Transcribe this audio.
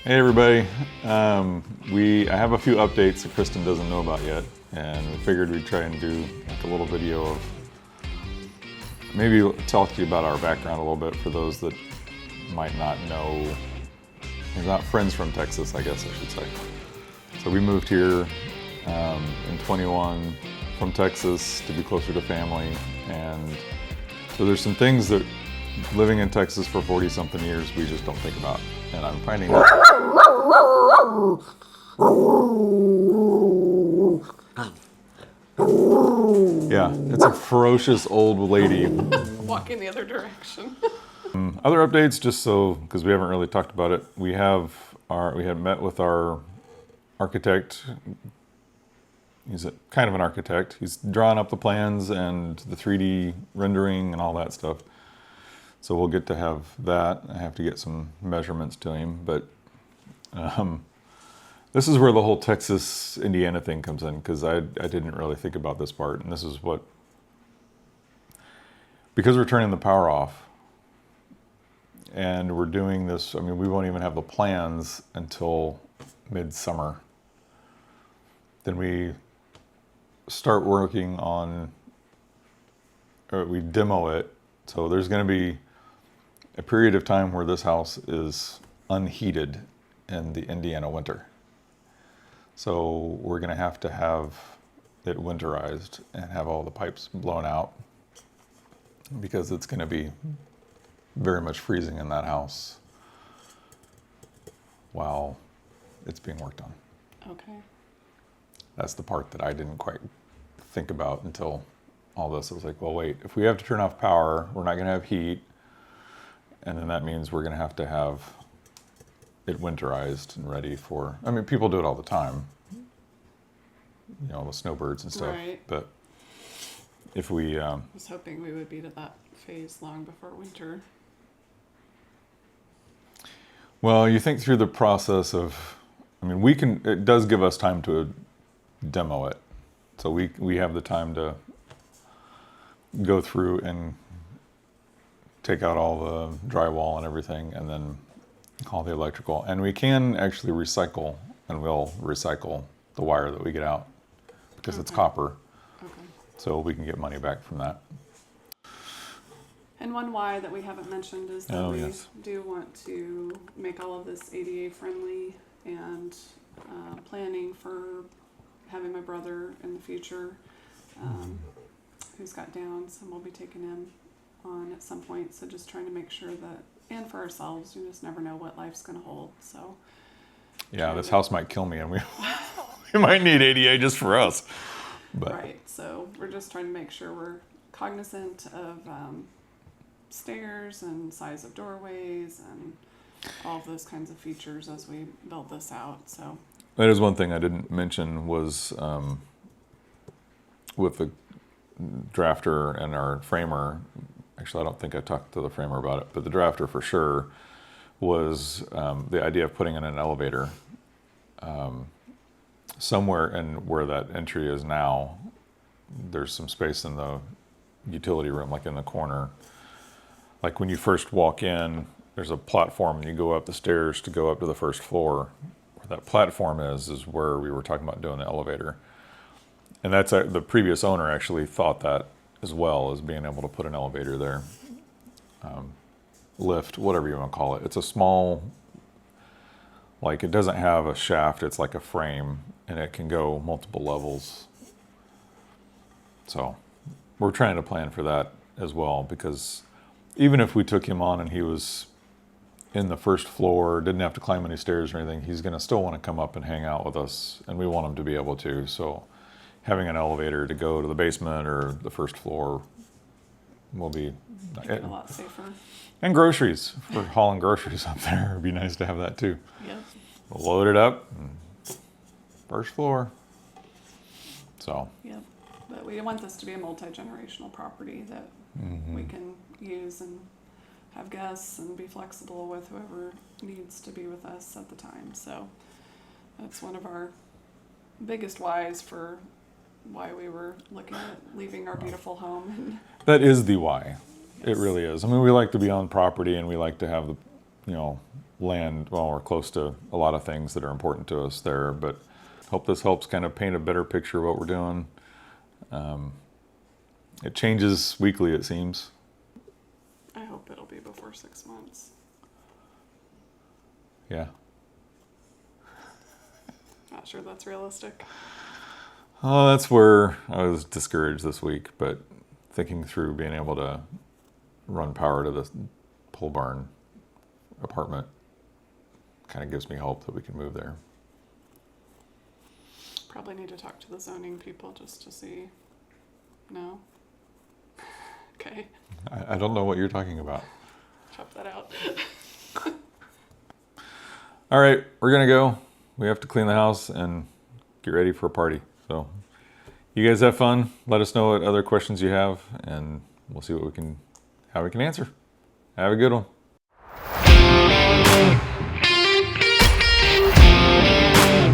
Hey everybody, I have a few updates that Kristen doesn't know about yet, and we figured we'd try and do like a little video of maybe talk to you about our background a little bit for those that might not know. We're not friends from Texas, I guess I should say. So we moved here in 21 from Texas to be closer to family, and so there's some things that living in Texas for 40 something years we just don't think about, and I'm finding that yeah, it's a ferocious old lady walking the other direction. Other updates, just so, because we haven't really talked about it, we had met with our architect. He's kind of an architect. He's drawn up the plans and the 3D rendering and all that stuff. So we'll get to have that. I have to get some measurements to him, but this is where the whole Texas-Indiana thing comes in, because I didn't really think about this part, and this is what, because we're turning the power off, and we're doing this, I mean, we won't even have the plans until midsummer. Then we start working on, or we demo it, so there's going to be a period of time where this house is unheated in the Indiana winter. So we're going to have it winterized and have all the pipes blown out, because it's going to be very much freezing in that house while it's being worked on. Okay. That's the part that I didn't quite think about until all this. I was like, well, wait, if we have to turn off power, we're not going to have heat, and then that means we're going to have it winterized and ready for, I mean, people do it all the time, you know, the snowbirds and stuff. Right. But if we I was hoping we would be to that phase long before winter. well, you think through the process of, I mean, it does give us time to demo it. So we have the time to go through and take out all the drywall and everything, and then all the electrical. And we can actually recycle, and we'll recycle the wire that we get out, because it's copper. Okay. So we can get money back from that. And one why that we haven't mentioned is that Yes. do want to make all of this ADA friendly, and planning for having my brother in the future, who's got Downs, and we'll be taking him on at some point. So just trying to make sure that, and for ourselves, you just never know what life's going to hold. So Yeah, this house might kill me, and we might need ADA just for us. But right, so we're just trying to make sure we're cognizant of stairs and size of doorways and all of those kinds of features as we build this out. So that is one thing I didn't mention was with the drafter and our framer. Actually, I don't think I talked to the framer about it, but the drafter for sure was the idea of putting in an elevator somewhere in where that entry is now. There's some space in the utility room, like in the corner. Like when you first walk in, there's a platform, and you go up the stairs to go up to the first floor. Where that platform is where we were talking about doing the elevator. And that's the previous owner actually thought that as well, as being able to put an elevator there. Lift, whatever you want to call it. It's a small, like, it doesn't have a shaft, it's like a frame, and it can go multiple levels. So we're trying to plan for that as well, because even if we took him on and he was in the first floor, didn't have to climb any stairs or anything, he's going to still want to come up and hang out with us, and we want him to be able to. So having an elevator to go to the basement or the first floor will be a lot safer. And groceries, for hauling groceries up there, it'd be nice to have that too. Yep. Load it up, first floor. So Yep. But we want this to be a multi-generational property that we can use and have guests and be flexible with whoever needs to be with us at the time. So that's one of our biggest whys for why we were looking at leaving our beautiful home. that is the why. Yes. It really is. I mean, we like to be on property, and we like to have land, well, we're close to a lot of things that are important to us there, but hope this helps kind of paint a better picture of what we're doing. It changes weekly, it seems. I hope it'll be before 6 months. Yeah. Not sure that's realistic. Oh, that's where I was discouraged this week, but thinking through being able to run power to the pole barn apartment kind of gives me hope that we can move there. Probably need to talk to the zoning people just to see. No? Okay, I don't know what you're talking about. chop that out. All right, we're gonna go. We have to clean the house and get ready for a party. So you guys have fun. Let us know what other questions you have, and we'll see how we can answer. Have a good one.